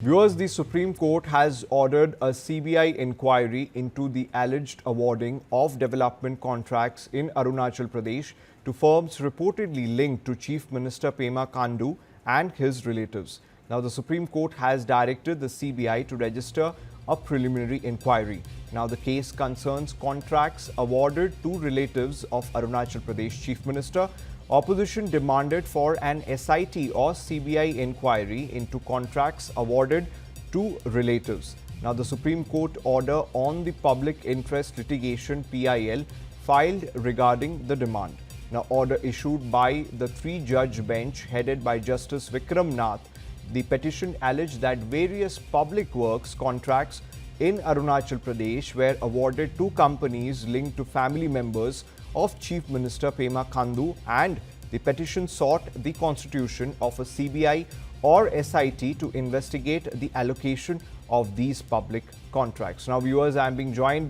Viewers, the Supreme Court has ordered a CBI inquiry into the alleged awarding of development contracts in Arunachal Pradesh to firms reportedly linked to Chief Minister Pema Khandu and his relatives. Now, the Supreme Court has directed the CBI to register a preliminary inquiry. Now, the case concerns contracts awarded to relatives of Arunachal Pradesh Chief Minister. Opposition demanded for an SIT or CBI inquiry into contracts awarded to relatives. Now, the Supreme Court order on the public interest litigation PIL filed regarding the demand. Now, order issued by the three-judge bench headed by Justice Vikram Nath. The petition alleged that various public works contracts in Arunachal Pradesh were awarded to companies linked to family members of Chief Minister Pema Khandu, and the petition sought the constitution of a CBI or SIT to investigate the allocation of these public contracts. Now, viewers, I am being joined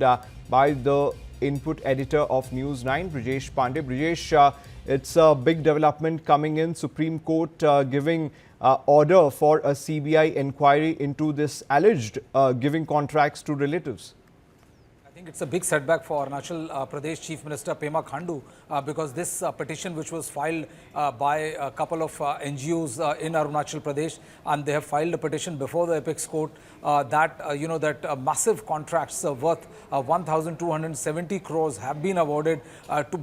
by the input editor of News 9, Brijesh Pandey. Brijesh, it's a big development coming in. Supreme Court giving order for a CBI inquiry into this alleged giving contracts to relatives. I think it's a big setback for Arunachal Pradesh Chief Minister Pema Khandu because this petition, which was filed by a couple of NGOs in Arunachal Pradesh, and they have filed a petition before the Apex Court that massive contracts worth 1,270 crores have been awarded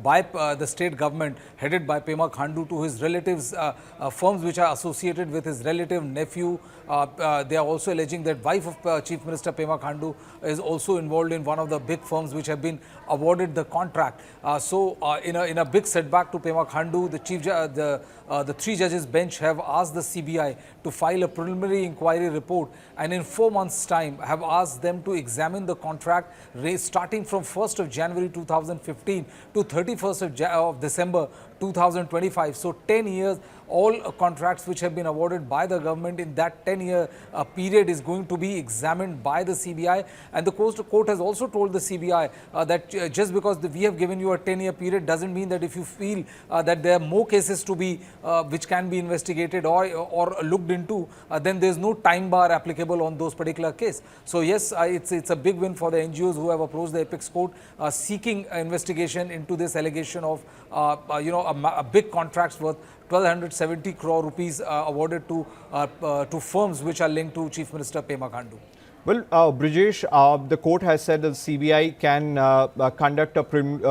by the state government headed by Pema Khandu to his relatives, firms which are associated with his relative, nephew. They are also alleging that wife of Chief Minister Pema Khandu is also involved in one of the big firms which have been awarded the contract. In a big setback to Pema Khandu, the three judges bench have asked the CBI to file a preliminary inquiry report, and in 4 months' time have asked them to examine the contract starting from 1st of January 2015 to 31st of December 2025. So 10 years, all contracts which have been awarded by the government in that 10-year period is going to be examined by the CBI. And the court has also told the CBI that just because we have given you a 10-year period doesn't mean that if you feel that there are more cases to be which can be investigated or looked into, then there's no time bar applicable on those particular cases. So yes, it's a big win for the NGOs who have approached the Apex Court seeking investigation into this allegation of a big contracts worth 1,270 crore rupees awarded to firms which are linked to Chief Minister Pema Khandu. Well, Brijesh, the court has said that the CBI can conduct a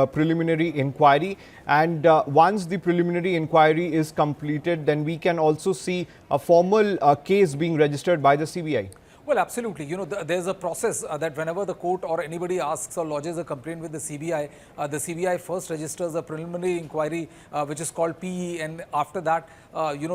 preliminary inquiry, and once the preliminary inquiry is completed, then we can also see a formal case being registered by the CBI. Well, absolutely. There's a process that whenever the court or anybody asks or lodges a complaint with the CBI first registers a preliminary inquiry, which is called PE, and after that,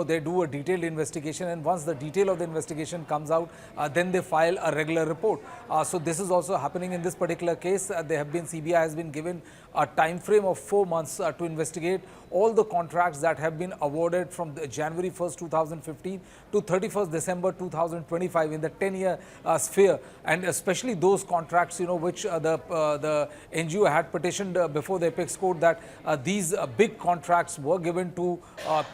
they do a detailed investigation, and once the detail of the investigation comes out, then they file a regular report. So this is also happening in this particular case. CBI has been given a time frame of 4 months to investigate all the contracts that have been awarded from January 1st, 2015 to 31st December 2025 in the 10-year sphere, and especially those contracts, which the NGO had petitioned before the Apex Court that these big contracts were given to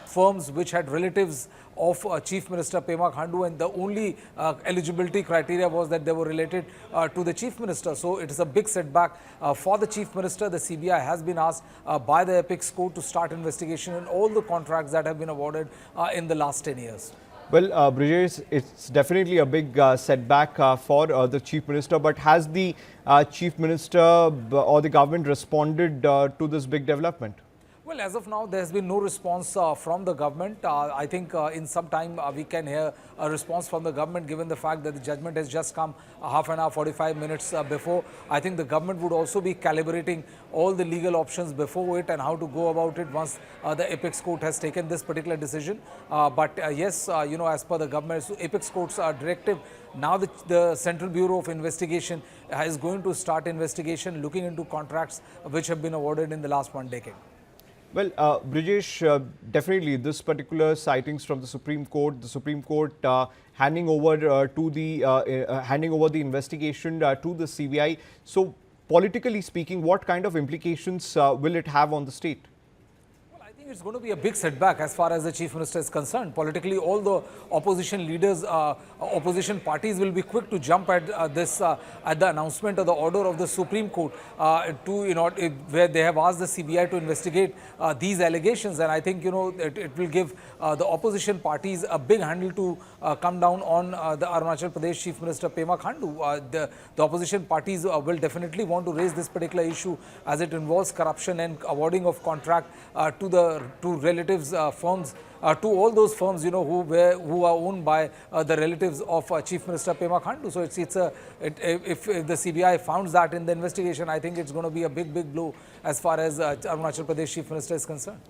firms which had relatives of Chief Minister Pema Khandu, and the only eligibility criteria was that they were related to the Chief Minister. So it is a big setback for the Chief Minister. The CBI has been asked by the Apex Court to start investigation in all the contracts that have been awarded in the last 10 years. Well, Brijesh, it's definitely a big setback for the Chief Minister, but has the Chief Minister or the government responded to this big development? Well, as of now, there has been no response from the government. I think in some time we can hear a response from the government, given the fact that the judgment has just come half an hour, 45 minutes before. I think the government would also be calibrating all the legal options before it and how to go about it once the Apex Court has taken this particular decision. Yes, as per the government's Apex Court's directive, now the Central Bureau of Investigation is going to start investigation looking into contracts which have been awarded in the last 1 decade. Well, Brijesh, definitely this particular sightings from the Supreme Court handing over the investigation to the CBI. So, politically speaking, what kind of implications will it have on the state? Well, I think think it's going to be a big setback as far as the Chief Minister is concerned. Politically, all the opposition leaders, opposition parties will be quick to jump at at the announcement of the order of the Supreme Court where they have asked the CBI to investigate these allegations. And I think, it will give the opposition parties a big handle to come down on the Arunachal Pradesh Chief Minister Pema Khandu. The opposition parties will definitely want to raise this particular issue as it involves corruption and awarding of contract to relatives firms, to all those firms who are owned by the relatives of Chief Minister Pema Khandu. So if the CBI found that in the investigation, I think it's going to be a big blow as far as Arunachal Pradesh Chief Minister is concerned.